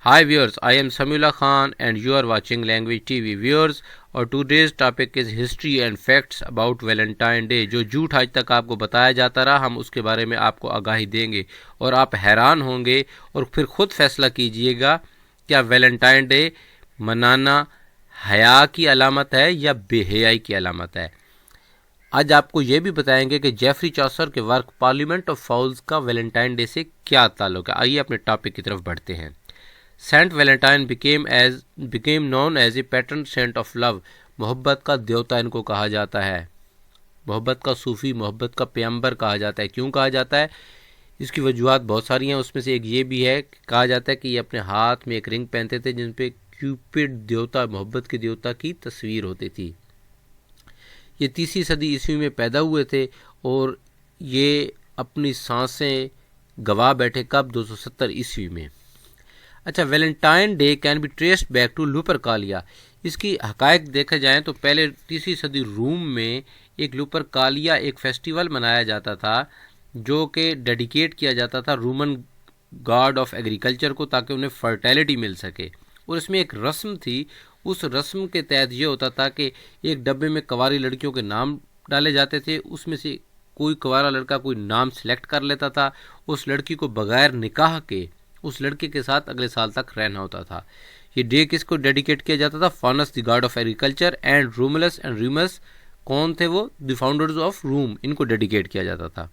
Hi viewers, I am Samula Khan and you are watching Language TV. Viewers, और today's topic is history and facts about Valentine Day. जो झूठ आज तक आपको बताया जाता रहा, हम उसके बारे में आपको आगाही देंगे और आप हैरान होंगे और फिर खुद फैसला कीजिएगा क्या वैलेंटाइन डे मनाना हया की अलामत है या बेहयाई की अलामत है। आज आपको ये भी बताएंगे कि जेफरी चौसर के वर्क पार्लियामेंट ऑफ फाउल्स का वैलेंटाइन डे से क्या ताल्लुक है। आइए अपने टॉपिक की तरफ बढ़ते हैं। Saint Valentine became known as a patron saint of love. मोहब्बत का देवता इनको कहा जाता है, मोहब्बत का सूफ़ी, मोहब्बत का पैगंबर कहा जाता है। क्यों कहा जाता है? इसकी वजूहत बहुत सारी हैं, उसमें से एक ये भी है कि कहा जाता है कि ये अपने हाथ में एक रिंग पहनते थे जिन पे क्यूपिड देवता, मोहब्बत के देवता की तस्वीर होती थी। ये 3वीं सदी ईस्वी में पैदा हुए थे और ये अपनी सांसें गवा बैठे कब? 270 ईस्वी में। अच्छा, Valentine day can be traced back to Lupercalia. इसकी हकायक देखा जाए तो पहले 3वीं सदी रोम में एक लुपरकालिया एक फेस्टिवल मनाया जाता था जो कि डेडिकेट किया जाता था रोमन गॉड ऑफ एग्रीकल्चर को, ताकि उन्हें फर्टिलिटी मिल सके। और इसमें एक रस्म थी, उस रस्म के तहत ये होता था कि एक डब्बे में कंवारी लड़कियों के नाम डाले जाते थे, उसमें से कोई कंवारा लड़का कोई नाम सेलेक्ट कर लेता था, उस लड़की को बगैर निकाह के उस लड़के के साथ अगले साल तक रहना होता था। ये डे किसको डेडिकेट किया जाता था? Faunus the god of agriculture and Romulus and Remus, कौन थे वो? द फाउंडर्स ऑफ रोम, इनको डेडिकेट किया जाता था।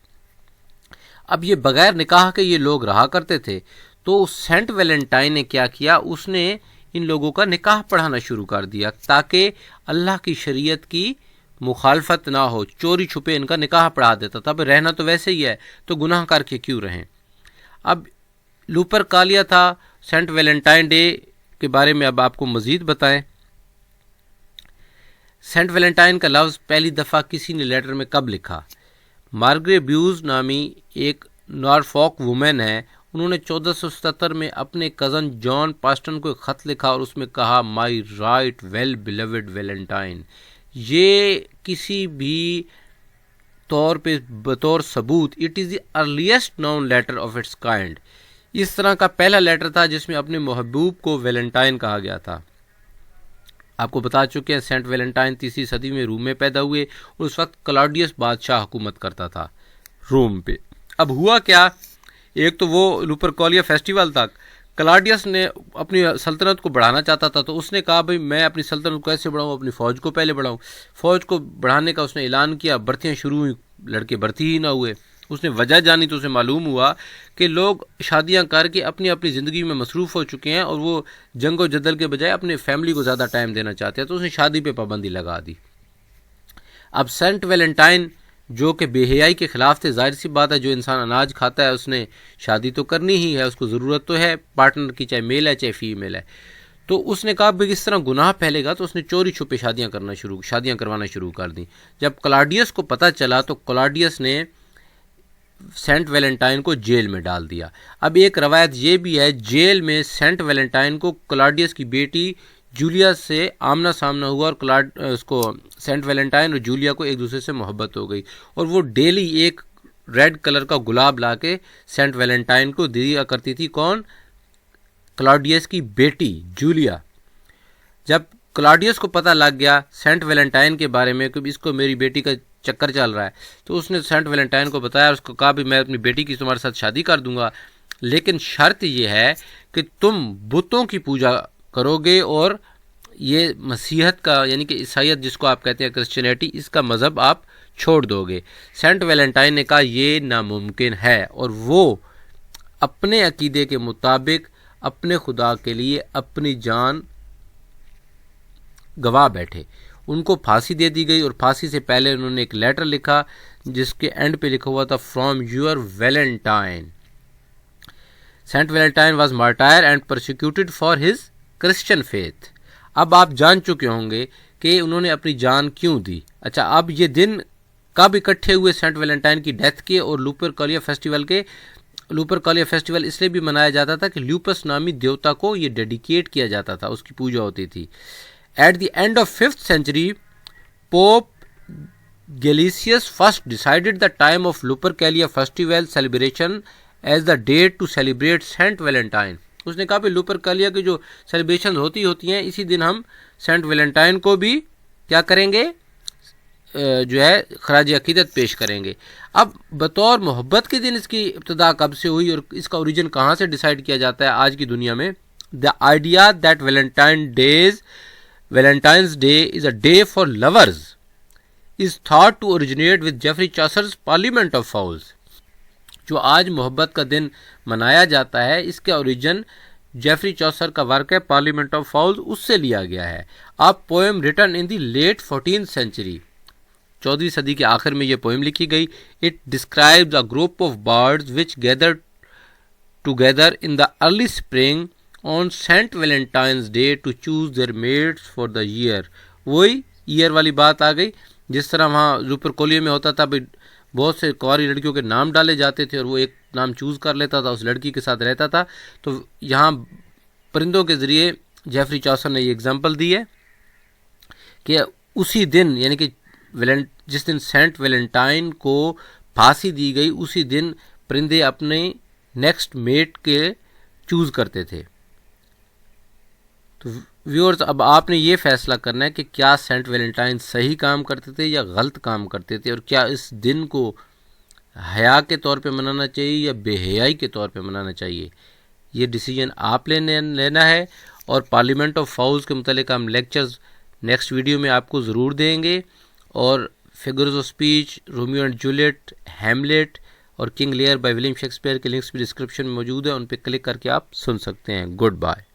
अब ये बगैर निकाह के ये लोग रहा करते थे, तो सेंट वैलेंटाइन ने क्या किया? उसने इन लोगों का निकाह पढ़ाना शुरू कर दिया ताकि अल्लाह की शरीयत की मुखालफत ना हो। चोरी छुपे इनका निकाह पढ़ा देता था। अब रहना तो वैसे ही है, तो गुनाह करके क्यों रहें। अब लुपरकालिया था। सेंट वैलेंटाइन डे के बारे में अब आपको मज़ीद बताएं। सेंट वैलेंटाइन का लफ्ज़ पहली दफ़ा किसी ने लेटर में कब लिखा? मार्गरेट ब्यूज नामी एक नॉरफॉक वुमेन है, उन्होंने 1477 में अपने कज़न जॉन पास्टन को एक ख़त लिखा और उसमें कहा, my right well beloved Valentine. ये किसी भी तौर पे बतौर सबूत, it is the earliest known letter of its kind. इस तरह का पहला लेटर था जिसमें अपने महबूब को वैलेंटाइन कहा गया था। आपको बता चुके हैं सेंट वैलेंटाइन 3वीं सदी में रोम में पैदा हुए और उस वक्त क्लॉडियस बादशाह हुकूमत करता था रोम पे। अब हुआ क्या? एक तो वो लुपरकालिया फेस्टिवल था, क्लॉडियस ने अपनी सल्तनत को बढ़ाना चाहता था, तो उसने कहा भाई मैं अपनी सल्तनत को कैसे बढ़ाऊँ? अपनी फ़ौज को पहले बढ़ाऊँ। फ़ौज को बढ़ाने का उसने ऐलान किया, भर्तियाँ शुरू हुई, लड़के भर्ती ही ना हुए। उसने वजह जानी तो उसे मालूम हुआ कि लोग शादियां करके अपनी अपनी ज़िंदगी में मसरूफ़ हो चुके हैं और वो जंग व जदल के बजाय अपने फैमिली को ज़्यादा टाइम देना चाहते हैं, तो उसने शादी पे पाबंदी लगा दी। अब सेंट वैलेंटाइन जो कि बेहयाई के ख़िलाफ़ थे, जाहिर सी बात है जो इंसान अनाज खाता है उसने शादी तो करनी ही है, उसको ज़रूरत तो है पार्टनर की, चाहे मेल है चाहे फीमेल है। तो उसने कहा भाई इस तरह गुनाह फैलेगा, तो उसने चोरी छुपे शादियाँ करवाना शुरू कर दी। जब क्लॉडियस को पता चला तो क्लॉडियस ने सेंट वैलेंटाइन को जेल में डाल दिया। अब एक रवायत ये भी है, जेल में सेंट वैलेंटाइन को क्लॉडियस की बेटी जूलिया से आमना सामना हुआ और उसको सेंट वैलेंटाइन और जूलिया को एक दूसरे से मोहब्बत हो गई और वो डेली एक रेड कलर का गुलाब ला के सेंट वैलेंटाइन को दिया करती थी। कौन? क्लॉडियस की बेटी जूलिया। जब क्लॉडियस को पता लग गया सेंट वैलेंटाइन के बारे में कि इसको मेरी बेटी का चक्कर चल रहा है, तो उसने सेंट वैलेंटाइन को बताया, उसको कहा भी मैं अपनी बेटी की तुम्हारे साथ शादी कर दूंगा, लेकिन शर्त यह है कि तुम बुतों की पूजा करोगे और ये मसीहत का यानी कि ईसाईयत जिसको आप कहते हैं क्रिश्चियनिटी, इसका मज़हब आप छोड़ दोगे। सेंट वैलेंटाइन ने कहा ये नामुमकिन है और वो अपने अकीदे के मुताबिक अपने खुदा के लिए अपनी जान गवा बैठे। उनको फांसी दे दी गई और फांसी से पहले उन्होंने एक लेटर लिखा जिसके एंड पे लिखा हुआ था, from your Valentine. Saint Valentine was martyr and prosecuted for his Christian faith. अब आप जान चुके होंगे कि उन्होंने अपनी जान क्यों दी। अच्छा, अब ये दिन कब इकट्ठे हुए सेंट वैलेंटाइन की डेथ के और लुपरकालिया फेस्टिवल के? लुपरकालिया फेस्टिवल इसलिए भी मनाया जाता था कि ल्यूपस नामी देवता को ये डेडिकेट किया जाता था, उसकी पूजा होती थी। At the end of 5th century, Pope Gelasius first decided the time of Lupercalia festival celebration as the date to celebrate Saint Valentine. تو اس نے کہا بھی لوپرکالیا کی جو سیلیبریشن ہوتی ہیں اسی دن ہم سینٹ ویلنٹائن کو بھی کیا کریں گے، جو ہے خراج عقیدت پیش کریں گے۔ اب بطور محبت کے دن اس کی ابتدا کب سے ہوئی اور اس کا اوریجن کہاں سے ڈیسائیڈ کیا جاتا ہے آج کی دنیا میں؟ The idea that Valentine's day is a day for lovers is thought to originate with Geoffrey Chaucer's Parliament of Fowls۔ جو آج محبت کا دن منایا جاتا ہے اس کا اوریجن جیفری چوسر کا ورک ہے پارلیمنٹ آف فاؤلز، اس سے لیا گیا ہے۔ اب poem written in the late 14th century، 14ویں صدی کے آخر میں یہ پوئم لکھی گئی۔ It describes a group of birds which gather together in the early spring on saint Valentine's day to choose their mates for the year. وہی year والی بات آ گئی، جس طرح وہاں لوپرکالیا میں ہوتا تھا بہت سے کنواری لڑکیوں کے نام ڈالے جاتے تھے اور وہ ایک نام چوز کر لیتا تھا، اس لڑکی کے ساتھ رہتا تھا، تو یہاں پرندوں کے ذریعے جیفری چوسر نے یہ اگزامپل دی ہے کہ اسی دن یعنی کہ جس دن سینٹ ویلنٹائن کو پھانسی دی گئی اسی دن پرندے اپنے نیکسٹ میٹ کے چوز کرتے تھے۔ تو ویورز اب آپ نے یہ فیصلہ کرنا ہے کہ کیا سینٹ ویلنٹائن صحیح کام کرتے تھے یا غلط کام کرتے تھے، اور کیا اس دن کو حیا کے طور پہ منانا چاہیے یا بے حیائی کے طور پہ منانا چاہیے۔ یہ ڈیسیجن آپ لینا ہے، اور پارلیمنٹ آف فاؤلز کے متعلق ہم لیکچرز نیکسٹ ویڈیو میں آپ کو ضرور دیں گے، اور figures of speech, Romeo and Juliet, Hamlet اور King Lear by William Shakespeare کے لنکس بھی ڈسکرپشن میں موجود ہیں، ان پہ کلک کر کے آپ سن سکتے ہیں۔ Good bye.